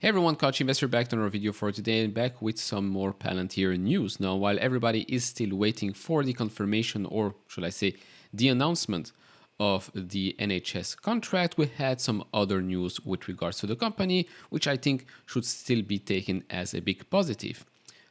Hey everyone, Couch Investor back to another video for today, back with some more Palantir news. Now, while everybody is still waiting for the confirmation, or should I say, the announcement of the NHS contract, we had some other news with regards to the company, which I think should still be taken as a big positive.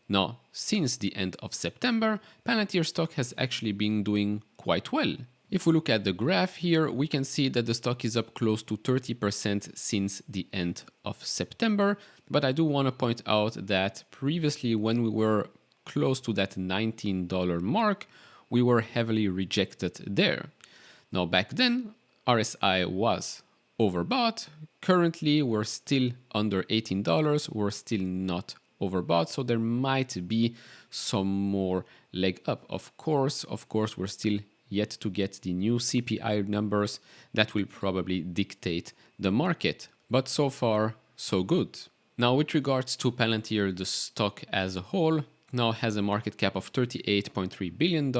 Now, since the end of September, Palantir stock has actually been doing quite well. If we look at the graph here, we can see that the stock is up close to 30% since the end of September. But I do want to point out that previously, when we were close to that $19 mark, we were heavily rejected there. Now, back then, RSI was overbought. Currently, we're still under $18. We're still not overbought, so there might be some more leg up. Of course, we're still yet to get the new CPI numbers that will probably dictate the market. But so far, so good. Now, with regards to Palantir, the stock as a whole now has a market cap of $38.3 billion.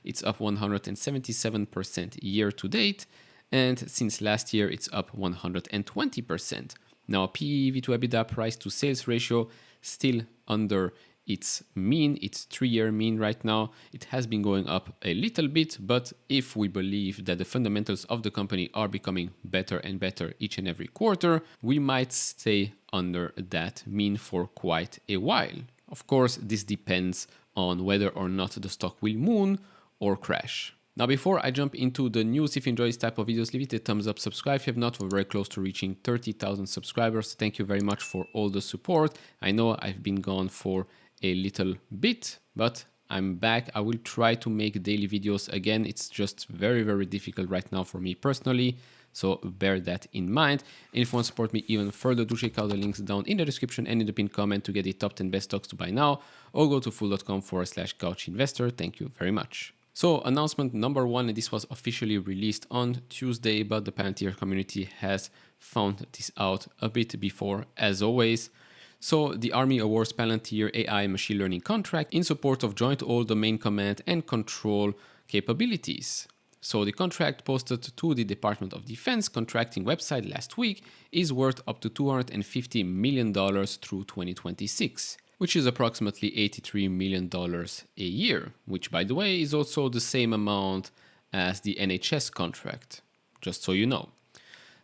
It's up 177% year to date. And since last year, it's up 120%. Now, PEV to EBITDA, price to sales ratio, still under its mean, its 3-year mean right now. It has been going up a little bit, but if we believe that the fundamentals of the company are becoming better and better each and every quarter, we might stay under that mean for quite a while. Of course, this depends on whether or not the stock will moon or crash. Now, before I jump into the news, if you enjoy this type of videos, leave it a thumbs up, subscribe if you have not. We're very close to reaching 30,000 subscribers. Thank you very much for all the support. I know I've been gone for a little bit, but I'm back. I will try to make daily videos again. It's just very, very difficult right now for me personally. So bear that in mind. And if you want to support me even further, do check out the links down in the description and in the pinned comment to get the top 10 best stocks to buy now, or go to fool.com/couchinvestor. Thank you very much. So announcement number one, and this was officially released on Tuesday, but the Palantir community has found this out a bit before, as always. So the Army awards Palantir AI machine learning contract in support of joint all-domain command and control capabilities. So the contract posted to the Department of Defense contracting website last week is worth up to $250 million through 2026. Which is approximately $83 million a year, which, by the way, is also the same amount as the NHS contract, just so you know.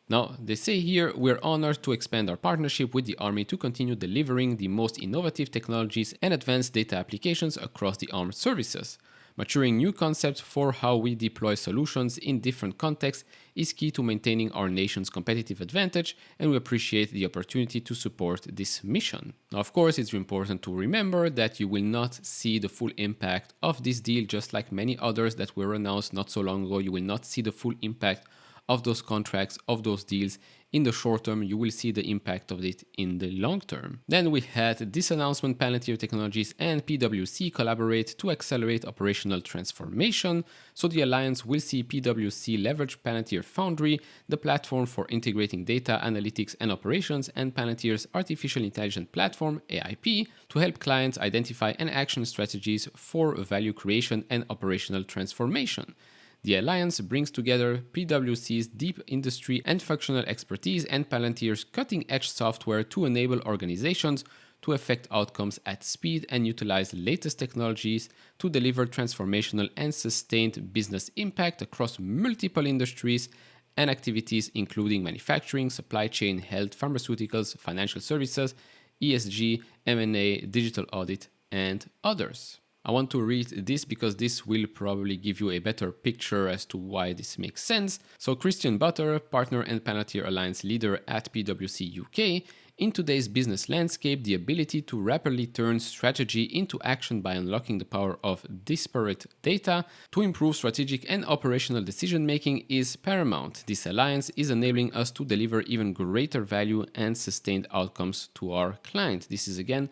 Now, they say here, we're honored to expand our partnership with the Army to continue delivering the most innovative technologies and advanced data applications across the armed services. Maturing new concepts for how we deploy solutions in different contexts is key to maintaining our nation's competitive advantage, and we appreciate the opportunity to support this mission. Now, of course, it's important to remember that you will not see the full impact of this deal, just like many others that were announced not so long ago. You will not see the full impact of those contracts, of those deals in the short term. You will see the impact of it in the long term. Then we had this announcement: Palantir Technologies and PwC collaborate to accelerate operational transformation. So the alliance will see PwC leverage Palantir Foundry, the platform for integrating data analytics and operations, and Palantir's artificial intelligence platform, AIP, to help clients identify and action strategies for value creation and operational transformation. The alliance brings together PwC's deep industry and functional expertise and Palantir's cutting-edge software to enable organizations to affect outcomes at speed and utilize latest technologies to deliver transformational and sustained business impact across multiple industries and activities, including manufacturing, supply chain, health, pharmaceuticals, financial services, ESG, M&A, digital audit, and others. I want to read this because this will probably give you a better picture as to why this makes sense. So Christian Butter, partner and Palantir Alliance leader at PwC UK, in today's business landscape, the ability to rapidly turn strategy into action by unlocking the power of disparate data to improve strategic and operational decision making is paramount. This alliance is enabling us to deliver even greater value and sustained outcomes to our client. This is again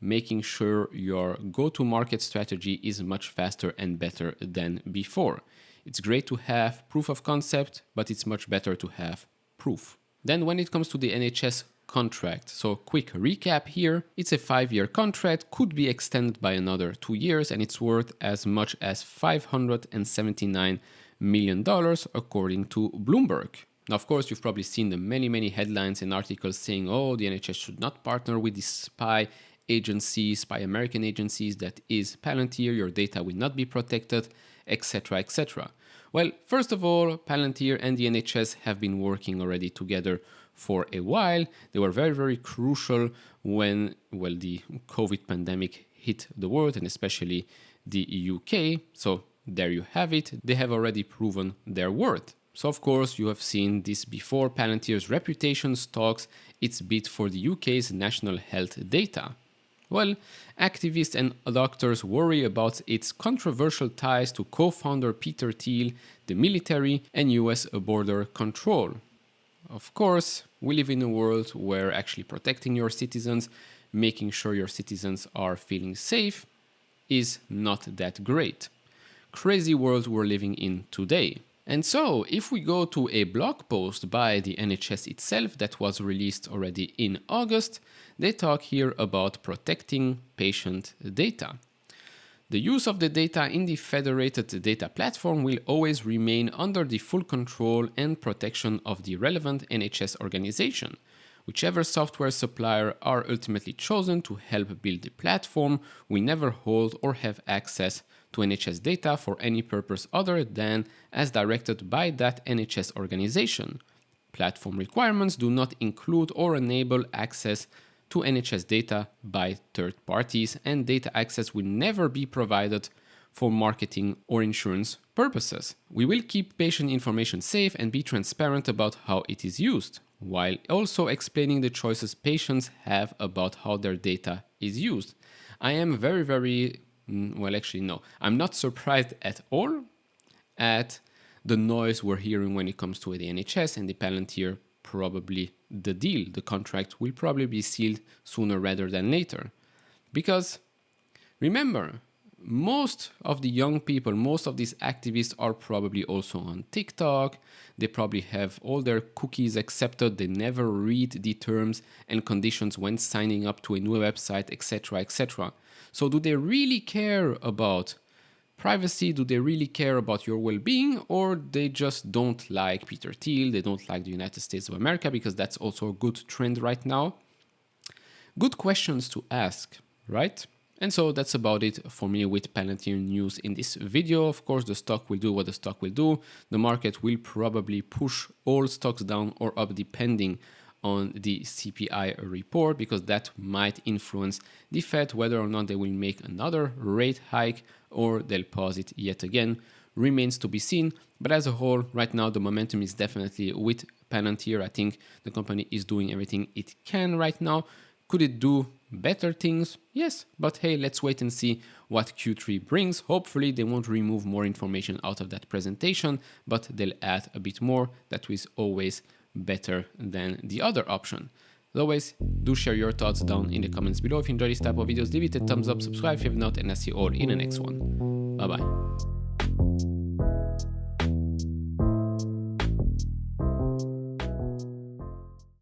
making sure your go-to-market strategy is much faster and better than before. It's great to have proof of concept, but it's much better to have proof. Then when it comes to the NHS contract, so quick recap here, it's a 5-year contract, could be extended by another 2 years, and it's worth as much as $579 million according to Bloomberg. Now, of course, you've probably seen the many headlines and articles saying, oh, the NHS should not partner with this spy American agencies, that is Palantir, your data will not be protected, etc., etc. Well, first of all, Palantir and the NHS have been working already together for a while. They were very crucial when, well, the COVID pandemic hit the world and especially the UK. So there you have it. They have already proven their worth. So of course you have seen this before. Palantir's reputation stalks its bid for the UK's national health data. Well, activists and doctors worry about its controversial ties to co-founder Peter Thiel, the military, and US border control. Of course, we live in a world where actually protecting your citizens, making sure your citizens are feeling safe, is not that great. Crazy world we're living in today. And so, if we go to a blog post by the NHS itself that was released already in August, they talk here about protecting patient data. The use of the data in the federated data platform will always remain under the full control and protection of the relevant NHS organization. Whichever software supplier are ultimately chosen to help build the platform will never hold or have access to NHS data for any purpose other than as directed by that NHS organization. Platform requirements do not include or enable access to NHS data by third parties, and data access will never be provided for marketing or insurance purposes. We will keep patient information safe and be transparent about how it is used, while also explaining the choices patients have about how their data is used. I am I'm not surprised at all at the noise we're hearing when it comes to the NHS and the Palantir. Probably the deal, the contract will probably be sealed sooner rather than later. Because remember, most of the young people, most of these activists are probably also on TikTok. They probably have all their cookies accepted. They never read the terms and conditions when signing up to a new website, etc., etc. So do they really care about privacy? Do they really care about your well-being? Or they just don't like Peter Thiel? They don't like the United States of America, because that's also a good trend right now. Good questions to ask, right? And so that's about it for me with Palantir news in this video. Of course, the stock will do what the stock will do. The market will probably push all stocks down or up depending on the CPI report, because that might influence the Fed whether or not they will make another rate hike or they'll pause it yet again. Remains to be seen. But as a whole, right now the momentum is definitely with Palantir. I think the company is doing everything it can right now. Could it do better things? Yes, but hey, let's wait and see what Q3 brings. Hopefully they won't remove more information out of that presentation, but they'll add a bit more. That is always better than the other option. As always, do share your thoughts down in the comments below. If you enjoy this type of videos, leave it a thumbs up, subscribe if you have not, and I'll see you all in the next one. Bye bye.